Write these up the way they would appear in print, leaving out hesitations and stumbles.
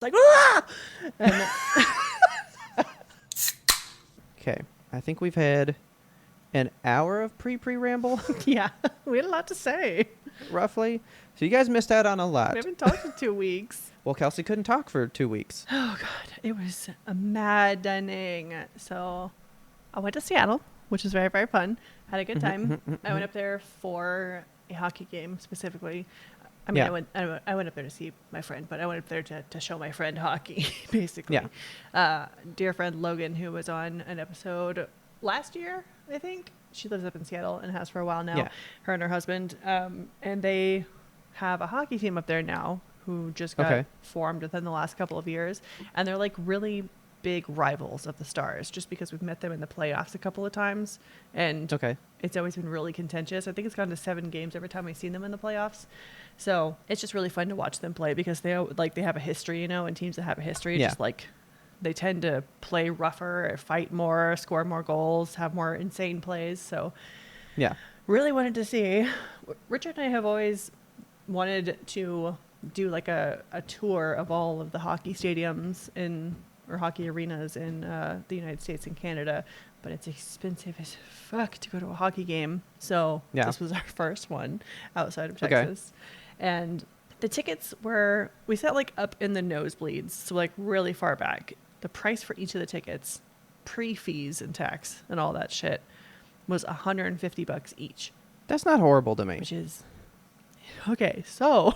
like, ah! And Okay. I think we've had an hour of pre-ramble, yeah, we had a lot to say. roughly. So you guys missed out on a lot. We haven't talked in 2 weeks. Well, Kelsey couldn't talk for 2 weeks. Oh God, it was maddening. So I went to Seattle, which was very, very fun. Had a good time. I went up there for a hockey game specifically. I mean, Yeah. I went up there to see my friend, but I went up there to show my friend hockey, basically. Yeah. Dear friend Logan, who was on an episode last year, I think. She lives up in Seattle and has for a while now. Yeah. Her and her husband. And they have a hockey team up there now who just got formed within the last couple of years. And they're like really big rivals of the Stars just because we've met them in the playoffs a couple of times. And it's always been really contentious. I think it's gone to 7 games every time we've seen them in the playoffs. So it's just really fun to watch them play because they have a history, and teams that have a history, just like they tend to play rougher, fight more, score more goals, have more insane plays. So yeah, really wanted to see. Richard and I have always wanted to do like a tour of all of the hockey stadiums or hockey arenas in the United States and Canada, but it's expensive as fuck to go to a hockey game. So this was our first one outside of Texas. And the tickets we sat like up in the nosebleeds, so like really far back. The price for each of the tickets, pre-fees and tax and all that shit, was $150 each. That's not horrible to me. Which is okay. So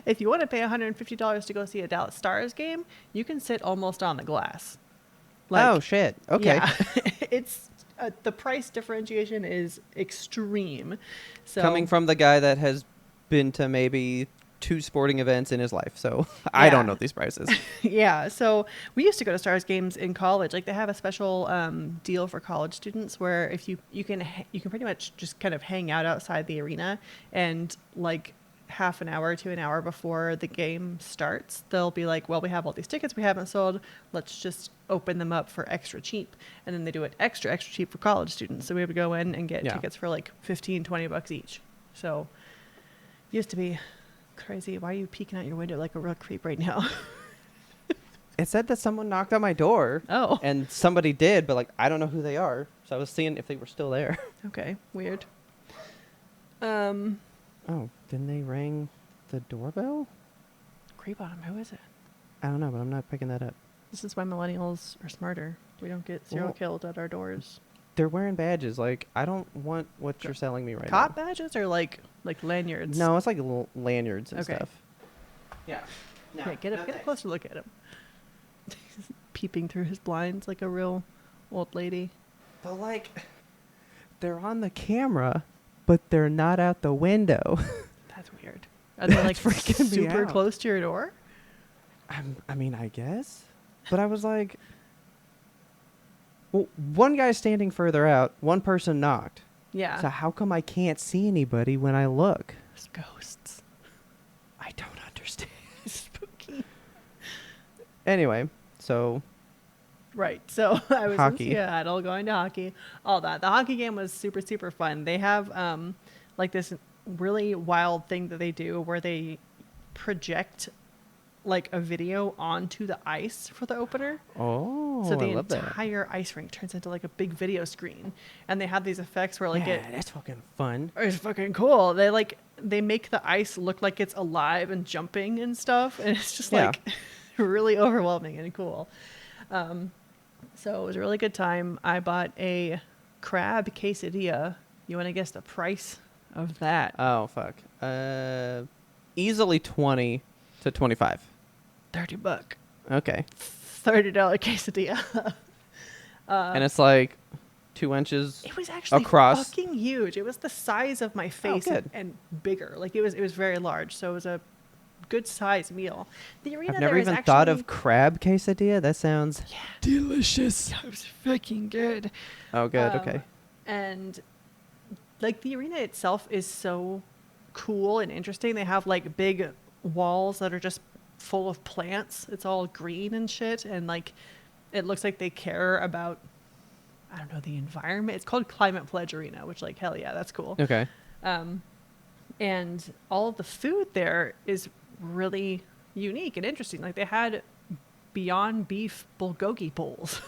if you want to pay $150 to go see a Dallas Stars game, you can sit almost on the glass. Oh shit. Okay. Yeah, it's the price differentiation is extreme. So coming from the guy that has been to maybe 2 sporting events in his life, so I don't know these prices. Yeah, so we used to go to Stars games in college. Like they have a special deal for college students where if you can pretty much just kind of hang out outside the arena, and like half an hour to an hour before the game starts, they'll be like, well, we have all these tickets we haven't sold, let's just open them up for extra cheap. And then they do it extra cheap for college students, so we would go in and get tickets for like $15-20 each. So used to be crazy. Why are you peeking out your window like a real creep right now? It said that someone knocked on my door. Oh. And somebody did, but like I don't know who they are. So I was seeing if they were still there. Okay, weird. Oh, didn't they ring the doorbell? Creep on him. Who is it? I don't know, but I'm not picking that up. This is why millennials are smarter. We don't get serial killed at our doors. They're wearing badges. Like, I don't want what you're selling me right now. Cop badges or like lanyards? No, it's like little lanyards and stuff. Yeah. No, yeah, get a closer look at him. Peeping through his blinds like a real old lady. But like, they're on the camera, but they're not out the window. That's weird. Are they like freaking super close to your door? I mean, I guess. But I was like, well, one guy's standing further out. One person knocked. Yeah. So how come I can't see anybody when I look? There's ghosts. I don't understand. Spooky. Anyway, so. Right. So I was hockey. in Seattle going to hockey. All that. The hockey game was super, super fun. They have like this really wild thing that they do where they project like a video onto the ice for the opener. Oh, so the I love entire ice rink turns into like a big video screen, and they have these effects where like that's fucking fun. It's fucking cool. They make the ice look like it's alive and jumping and stuff, and it's just like really overwhelming and cool. So it was a really good time. I bought a crab quesadilla. You want to guess the price of that? Oh fuck. Easily 20 to 25. $30. Okay. $30 quesadilla. And it's like 2 inches. It was actually across. Fucking huge. It was the size of my face and bigger. Like it was very large. So it was a good size meal. The arena I've never even thought of crab quesadilla. That sounds delicious. It was fucking good. Oh, good. Okay. And like the arena itself is so cool and interesting. They have like big walls that are just full of plants. It's all green and shit, and like it looks like they care about, I don't know, the environment. It's called Climate Pledge Arena, which like hell yeah, that's cool. Okay. And all of the food there is really unique and interesting. Like they had Beyond Beef bulgogi bowls.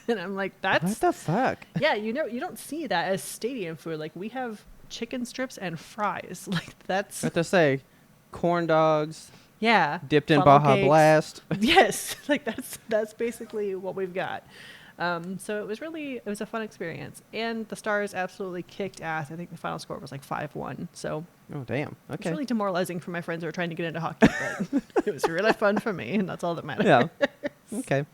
And I'm like, What that's, the fuck? yeah, you know, you don't see that as stadium food. Like, we have chicken strips and fries. Like, that's, What to say? Corn dogs yeah. dipped in funnel Baja cakes. Blast. Yes. Like, that's basically what we've got. So it was a fun experience. And the Stars absolutely kicked ass. I think the final score was like 5-1. So Oh, damn. it's Okay. really demoralizing for my friends who are trying to get into hockey, but it was really fun for me, and that's all that matters. Yeah. Okay.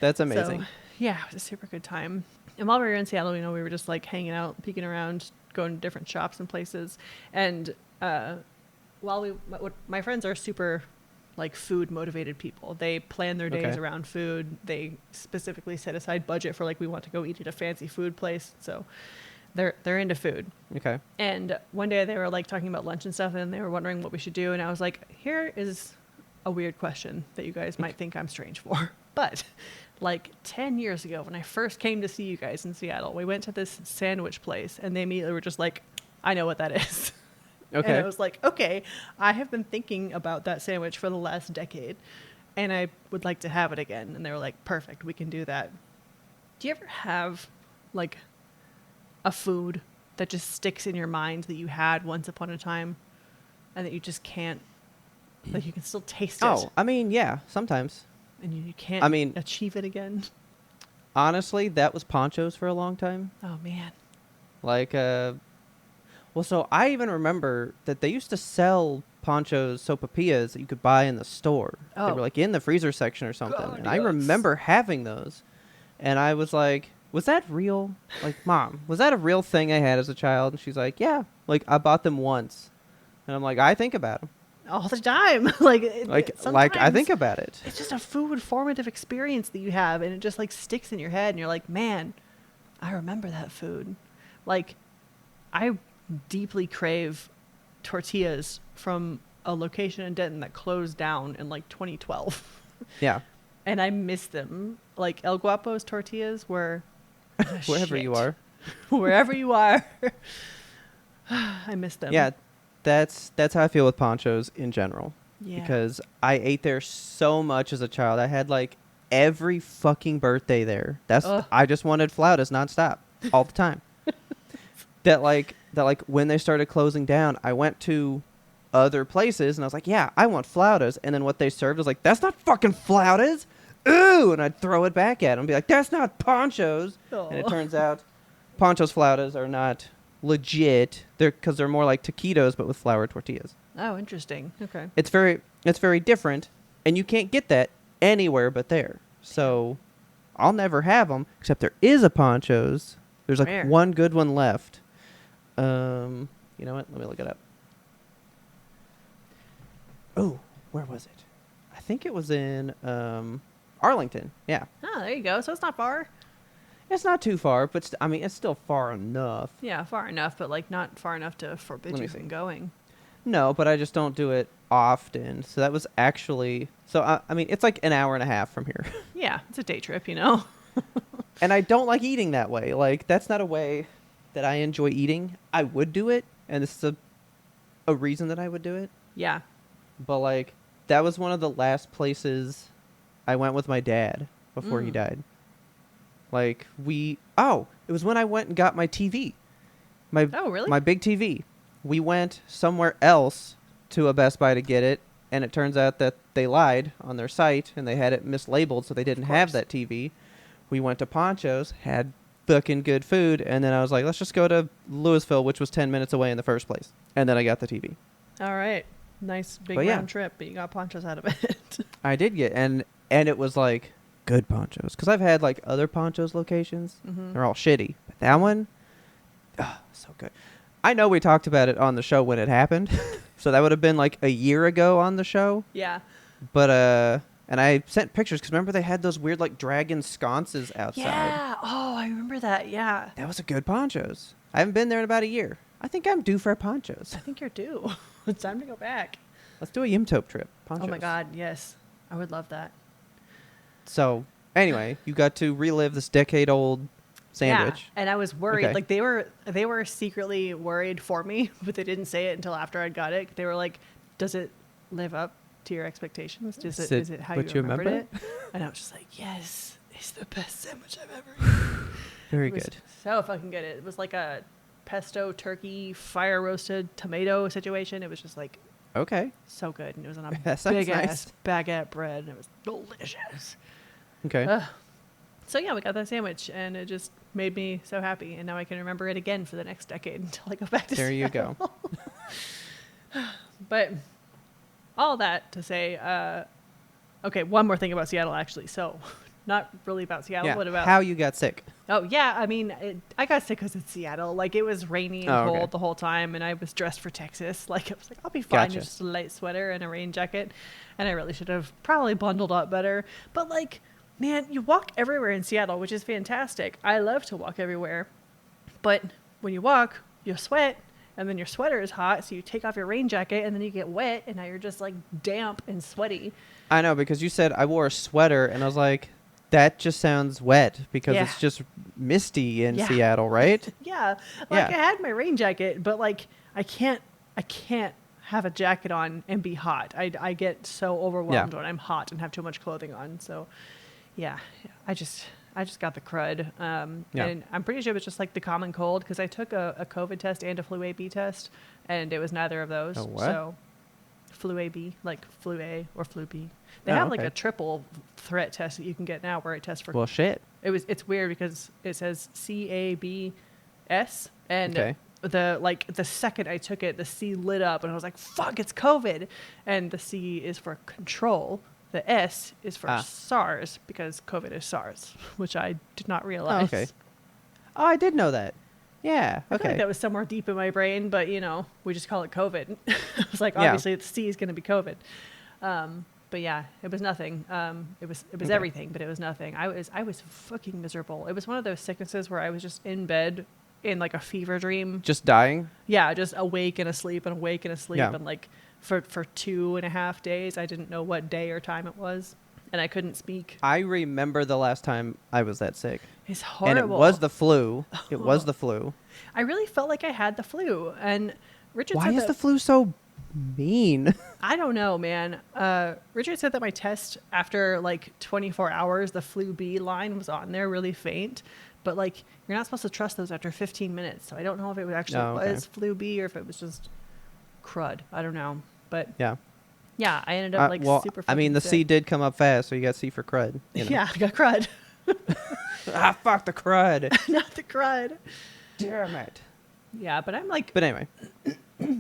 That's amazing. So, yeah, it was a super good time. And while we were in Seattle, you know, we were just like hanging out, peeking around, going to different shops and places. And my friends are super like food motivated people. They plan their days Okay. around food. They specifically set aside budget for like, we want to go eat at a fancy food place. So they're into food. Okay. And one day they were like talking about lunch and stuff, and they were wondering what we should do. And I was like, here is a weird question that you guys might think I'm strange for. But like 10 years ago, when I first came to see you guys in Seattle, we went to this sandwich place, and they immediately were just like, I know what that is. Okay. And I was like, okay, I have been thinking about that sandwich for the last decade, and I would like to have it again. And they were like, perfect, we can do that. Do you ever have like a food that just sticks in your mind that you had once upon a time and that you just can't, like, you can still taste it? Oh, I mean, yeah, sometimes. And you can't I mean- achieve it again? Honestly, that was ponchos for a long time. Oh, man. Like, well, so I even remember that they used to sell ponchos, sopapillas that you could buy in the store. They Oh. were like in the freezer section or something. God, And I yes. remember having those. And I was like, was that real? Like, Mom, was that a real thing I had as a child? And she's like, yeah. Like, I bought them once. And I'm like, I think about them. All the time. Like Like I sometimes think about it. it's just a food formative experience that you have, and it just like sticks in your head, and you're like, man, I remember that food. Like, I deeply crave tortillas from a location in Denton that closed down in like 2012. Yeah. And I miss them. Like El Guapo's tortillas were the Wherever you shit. are. Wherever you are. I miss them. Yeah. That's how I feel with ponchos in general. Yeah. Because I ate there so much as a child. I had like every fucking birthday there. Ugh. I just wanted flautas nonstop all the time. that like when they started closing down, I went to other places and I was like, yeah, I want flautas. And then what they served was like, that's not fucking flautas. Ooh, and I'd throw it back at them and be like, that's not ponchos. And it Aw. turns out ponchos flautas are not legit. Because they're more like taquitos but with flour tortillas. Oh, interesting. Okay. It's very different, and you can't get that anywhere but there. So I'll never have them, except there is a ponchos. There's like Where? one good one left. You know what? Let me look it up. Oh, where was it? I think it was in Arlington. Yeah. Oh, there you go. So it's not far. It's not too far, but I mean, it's still far enough. Yeah, far enough, but like not far enough to forbid Let me you see. from going. No, but I just don't do it often. So that was actually... So, I mean, it's like an hour and a half from here. Yeah, it's a day trip, you know? And I don't like eating that way. Like, that's not a way that I enjoy eating. I would do it, and this is a reason that I would do it. Yeah. But, like, that was one of the last places I went with my dad before he died. Like, it was when I went and got my TV. Oh, really? My big TV. We went somewhere else to a Best Buy to get it, and it turns out that they lied on their site, and they had it mislabeled, so they didn't have course. that TV. We went to Poncho's, had fucking good food, and then I was like, let's just go to Louisville, which was 10 minutes away in the first place. And then I got the TV. All right. Nice big But yeah. round trip, but you got ponchos out of it. I did get, and it was like good Ponchos, because I've had like other Ponchos locations. Mhm. They're all shitty, but that one, so good. I know we talked about it on the show when it happened, so that would have been like a year ago on the show. Yeah. But and I sent pictures because remember they had those weird like dragon sconces outside. Yeah. Oh, I remember that. Yeah. That was a good Ponchos. I haven't been there in about a year. I think I'm due for a Ponchos. I think you're due. It's time to go back. Let's do a YMBToAP trip. Ponchos. Oh my God. Yes. I would love that. So anyway, you got to relive this decade-old sandwich. Yeah, and I was worried. Okay. Like they were secretly worried for me, but they didn't say it until after I got it. They were like, "Does it live up to your expectations? Is Is it how you what you remembered remember? it? And I was just like, yes, it's the best sandwich I've ever eaten. Very It was good. so fucking good. It was like a pesto turkey fire roasted tomato situation. It was just like Okay. so good, and it was on a That sounds big nice. ass baguette bread, and it was delicious. Okay. Ugh. So yeah, we got that sandwich, and it just made me so happy, and now I can remember it again for the next decade until I go back to There you go. Seattle. But all that to say, okay, one more thing about Seattle, actually. So, not really about Seattle, Yeah. but about How you got sick. Oh yeah, I mean, I got sick because it's Seattle. Like, it was rainy and Oh, okay. cold the whole time, and I was dressed for Texas. Like, I was like, I'll be fine. Gotcha. Just a light sweater and a rain jacket, and I really should have probably bundled up better. But like, man, you walk everywhere in Seattle, which is fantastic. I love to walk everywhere, but when you walk, you sweat, and then your sweater is hot, so you take off your rain jacket, and then you get wet, and now you're just like damp and sweaty. I know, because you said I wore a sweater, and I was like, that just sounds wet because Yeah. it's just misty in Yeah. Seattle, right? Yeah, like Yeah. I had my rain jacket, but like I can't have a jacket on and be hot. I get so overwhelmed Yeah. when I'm hot and have too much clothing on. So yeah, I just got the crud. Yeah. And I'm pretty sure it was just like the common cold because I took a COVID test and a flu A/B test, and it was neither of those. A what? So flu A/B, like flu A or flu B. They Oh, have like okay. a triple threat test that you can get now where it tests for Well, shit. it's weird because it says CABS, and Okay. the second I took it, the C lit up and I was like, fuck, it's COVID. And the C is for control. The S is for SARS because COVID is SARS, which I did not realize. okay. Oh, I did know that. Yeah. I feel Okay. like that was somewhere deep in my brain, but we just call it COVID. I was like, Yeah. obviously the C is going to be COVID. But yeah, it was nothing. It was Okay. everything, but it was nothing. I was fucking miserable. It was one of those sicknesses where I was just in bed in like a fever dream. Just dying. Yeah, just awake and asleep and awake and asleep. Yeah. And like for 2.5 days, I didn't know what day or time it was. And I couldn't speak. I remember the last time I was that sick. It's horrible. And it was the flu. It was the flu. I really felt like I had the flu. And Richard Why said is that, the flu so mean? I don't know, man. Richard said that my test after like 24 hours, the flu B line was on there really faint. But like, you're not supposed to trust those after 15 minutes. So I don't know if it actually Oh, okay. was flu B or if it was just crud. I don't know. But Yeah. yeah, I ended up like well, super I mean, fucking the C sick. did come up fast, so you got C for crud. You know? Yeah, I got crud. Fuck the crud. Not the crud. Damn it. Yeah, but I'm like, But anyway,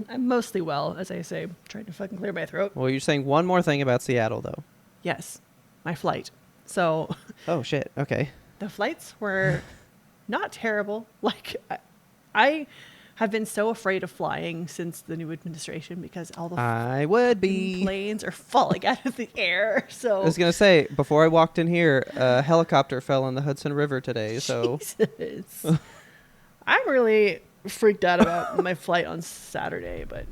I'm mostly well, as I say, trying to fucking clear my throat. well, you're saying one more thing about Seattle, though. Yes, my flight. So Oh, shit. Okay. the flights were not terrible. Like, I have been so afraid of flying since the new administration because all the I would be. planes are falling out of the air. So I was going to say, before I walked in here, a helicopter fell in the Hudson River today, so. Jesus. I'm really freaked out about my flight on Saturday, but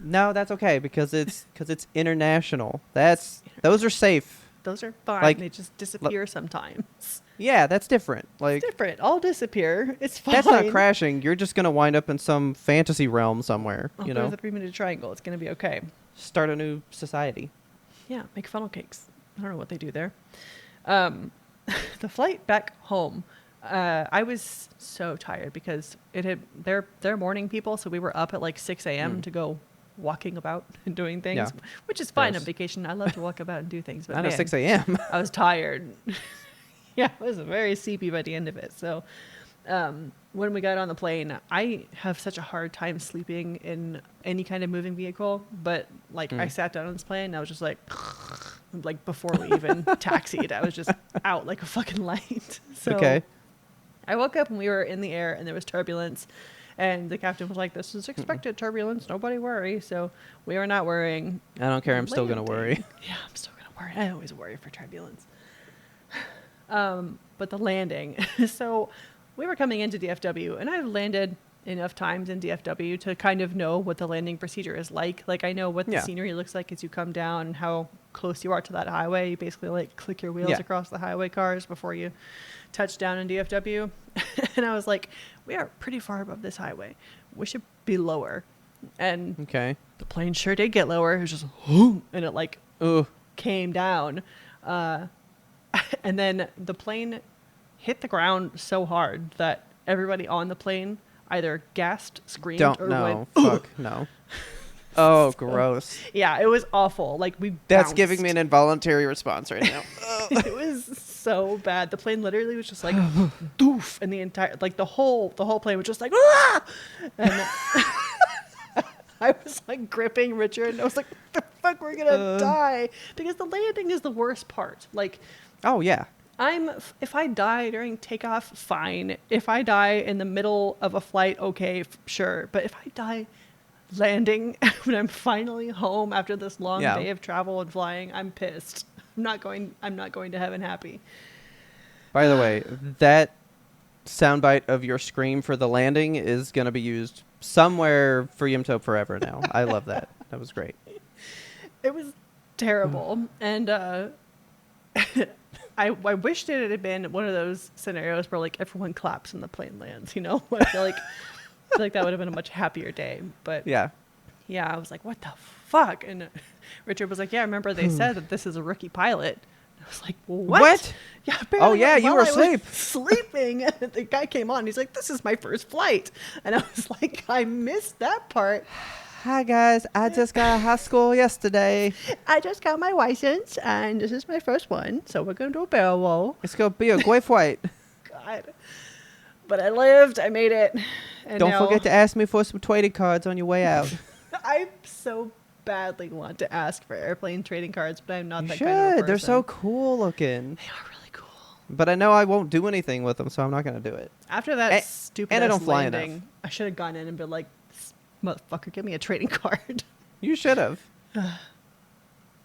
No, that's okay, because it's international. Those are safe. those are fine. Like, they just disappear sometimes. Yeah, that's different. Like, It's different. I'll disappear. It's fine. that's not crashing. You're just going to wind up in some fantasy realm somewhere, I'll you go to know? the Bermuda Triangle. It's going to be okay. Start a new society. Yeah, make funnel cakes. I don't know what they do there. The flight back home, I was so tired because they're morning people, so we were up at like 6 a.m. to go walking about and doing things, Yeah. which is fine on Gross. vacation. I love to walk about and do things, but I know, man, 6 a.m. I was tired. Yeah, I was very sleepy by the end of it. So when we got on the plane, I have such a hard time sleeping in any kind of moving vehicle. But like I sat down on this plane and I was just like before we even taxied, I was just out like a fucking light. So Okay. I woke up and we were in the air and there was turbulence. And the captain was like, "This is expected turbulence. Nobody worry." So we were not worrying. I don't care. I'm still going to worry. Landing. Yeah, I'm still going to worry. I always worry for turbulence. But the landing. So we were coming into DFW, and I've landed enough times in DFW to kind of know what the landing procedure is like. Like, I know what the Yeah. scenery looks like as you come down and how close you are to that highway. You basically like click your wheels Yeah. across the highway cars before you touch down in DFW. And I was like, we are pretty far above this highway. We should be lower. And Okay. the plane sure did get lower. It was just, and it like Ooh. came down. And then the plane hit the ground so hard that everybody on the plane either gasped, screamed, Don't or know. went, Fuck no. Oh, gross. yeah, it was awful. Like we That's bounced. giving me an involuntary response right now. It was so bad. The plane literally was just like doof, and the whole plane was just like ah! And I was like gripping Richard, and I was like, "What the fuck, we're gonna die!" Because the landing is the worst part. Like, Oh yeah. if I die during takeoff, fine. If I die in the middle of a flight, okay, sure. But if I die landing when I'm finally home after this long day of travel and flying, I'm pissed. I'm not going to heaven happy. By the way, that soundbite of your scream for the landing is going to be used somewhere for YMBToAP forever now. I love that. That was great. It was terrible. And I wished it had been one of those scenarios where like everyone claps and the plane lands, you know? I feel like that would have been a much happier day. But Yeah. yeah, I was like, what the fuck? And Richard was like, yeah, remember they said that this is a rookie pilot. And I was like, what? Yeah, apparently. Oh, yeah, you were asleep. Sleeping. And the guy came on. He's like, this is my first flight. And I was like, I missed that part. Hi, guys. I just got out of high school yesterday. I just got my license, and this is my first one. So we're going to do a barrel roll. It's going to be a great flight. God. But I lived. I made it. And Don't now forget to ask me for some trading cards on your way out. I so badly want to ask for airplane trading cards, but I'm not You that should. kind of a person. They're so cool looking. They are really cool. But I know I won't do anything with them, so I'm not going to do it. After that stupid and I don't fly landing, enough. I should have gone in and been like, motherfucker, give me a trading card. You should have.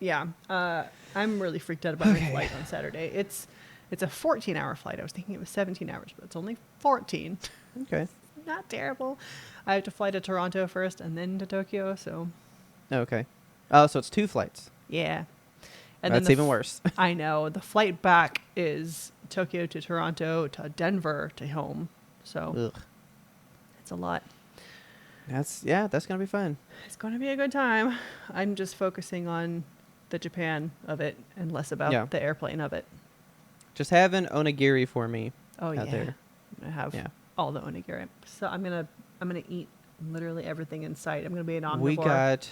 Yeah. I'm really freaked out about my flight on Saturday. It's a 14-hour flight. I was thinking it was 17 hours, but it's only 14. Okay. Not terrible. I have to fly to Toronto first and then to Tokyo, so Okay. Oh, so it's 2 flights. yeah. And That's then even worse. I know. The flight back is Tokyo to Toronto to Denver to home. So Ugh. it's a lot. That's going to be fun. It's going to be a good time. I'm just focusing on the Japan of it and less about the airplane of it. Just have an onigiri for me. Oh, out yeah. there. I'm going to have all the onigiri. So I'm going to eat literally everything in sight. I'm going to be an omnivore. We got...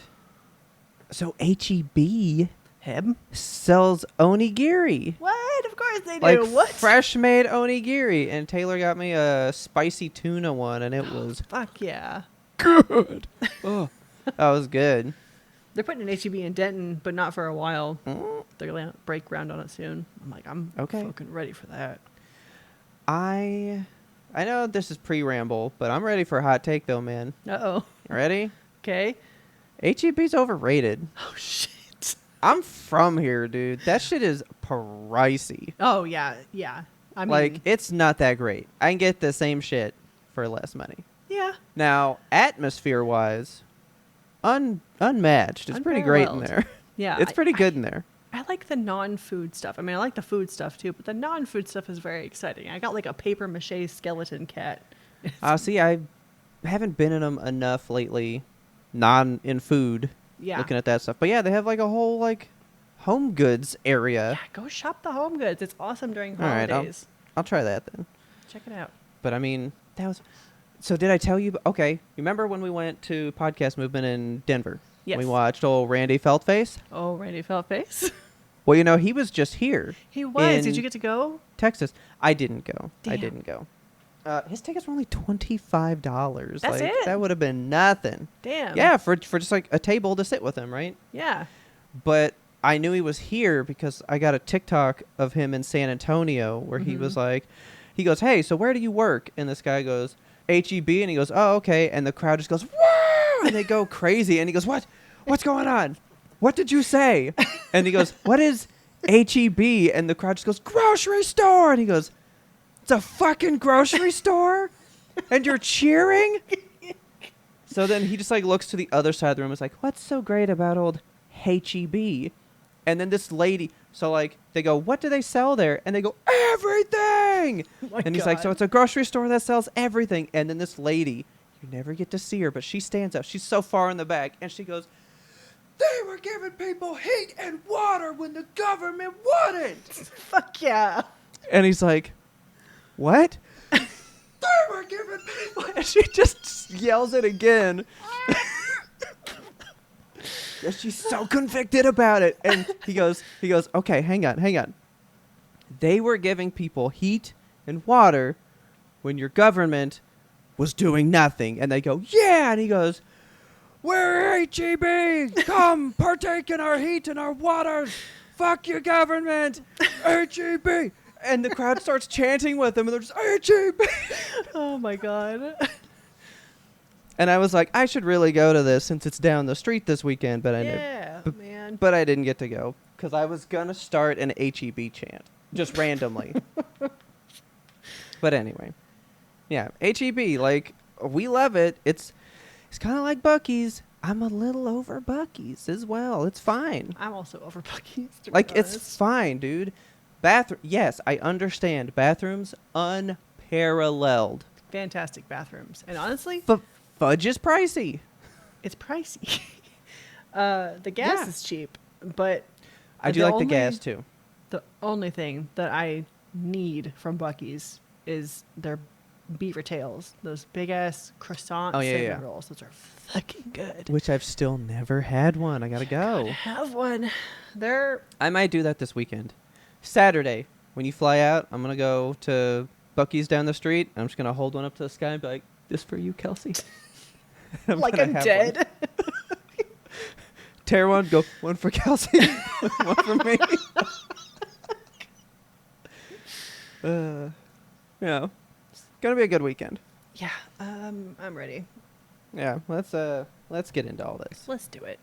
So HEB Heb? sells onigiri. What? Of course they do. Like What? fresh made onigiri. And Taylor got me a spicy tuna one, and it was Fuck yeah. good. Oh, that was good. They're putting an HEB in Denton, but not for a while. Mm. They're going to break ground on it soon. I'm like, I'm fucking ready for that. I know this is pre-ramble, but I'm ready for a hot take, though, man. Uh-oh. Ready? Okay. HEB's overrated. Oh, shit. I'm from here, dude. That shit is pricey. Oh, yeah. Yeah. I mean, Like, it's not that great. I can get the same shit for less money. yeah. Now, atmosphere-wise, unmatched. It's pretty great in Unparalleled. there. Yeah. It's pretty good in there. I like the non-food stuff. I mean, I like the food stuff too, but the non-food stuff is very exciting. I got like a paper mache skeleton cat. See, I haven't been in them enough lately, in food, Yeah. looking at that stuff. But yeah, they have like a whole like home goods area. Yeah, go shop the home goods. It's awesome during All right, holidays. I'll try that then. Check it out. But I mean, that was... So did I tell you? Okay, you remember when we went to Podcast Movement in Denver? Yes. We watched old Randy Feltface. Oh, Randy Feltface. Well, you know, he was just here. He was. in Did you get to go? Texas. I didn't go. I Damn. didn't go. His tickets were only $25. That's like, it? That would have been nothing. Damn. Yeah, for just like a table to sit with him, right? Yeah. But I knew he was here because I got a TikTok of him in San Antonio where he was like, he goes, "Hey, so where do you work?" And this guy goes, "HEB," and he goes, "Oh, okay." And the crowd just goes, "Whoa!" And they go crazy. And he goes, "What? What's going on? What did you say?" And he goes, "What is HEB?" And the crowd just goes, "Grocery store." And he goes, "It's a fucking grocery store? And you're cheering?" So then he just like looks to the other side of the room and is like, "What's so great about old HEB?" And then this lady, so like they go, "What do they sell there?" And they go, "Everything." Oh my And he's like, God. "So it's a grocery store that sells everything." And then this lady You never get to see her, but she stands up. She's so far in the back, and she goes, "They were giving people heat and water when the government wouldn't." Fuck yeah. And he's like, "What?" "They were giving people," and she just yells it again. And she's so convicted about it. And he goes, "Okay, hang on. They were giving people heat and water when your government was doing nothing." And they go, "Yeah." And he goes, "We're HEB. Come partake in our heat and our waters. Fuck your government. HEB." And the crowd starts chanting with him, and they're just, "HEB." Oh my God. And I was like, I should really go to this since it's down the street this weekend, but I Yeah, man. but I didn't get to go because I was gonna start an HEB chant just randomly. But anyway, yeah, HEB, like, we love it. It's kind of like Buc-ee's. I'm a little over Buc-ee's as well. It's fine. I'm also over Buc-ee's. To be Like, it's honest. fine, dude. Yes, I understand. Bathrooms unparalleled. Fantastic bathrooms. And honestly, Fudge is pricey. it's pricey. The gas Yeah. is cheap, but I do the like the only- gas too. The only thing that I need from Buc-ee's is their beaver tails. Those big ass croissant cinnamon yeah. rolls. Those are fucking good. Which I've still never had one. I gotta go. Have one. They're I might do that this weekend. Saturday, when you fly out, I'm gonna go to Buc-ee's down the street. And I'm just gonna hold one up to the sky and be like, "This for you, Kelsey." like gonna I'm have dead. Tear one, go one for Kelsey, one for me. Yeah, it's gonna be a good weekend. Yeah, I'm ready. Yeah, let's get into all this. Let's do it.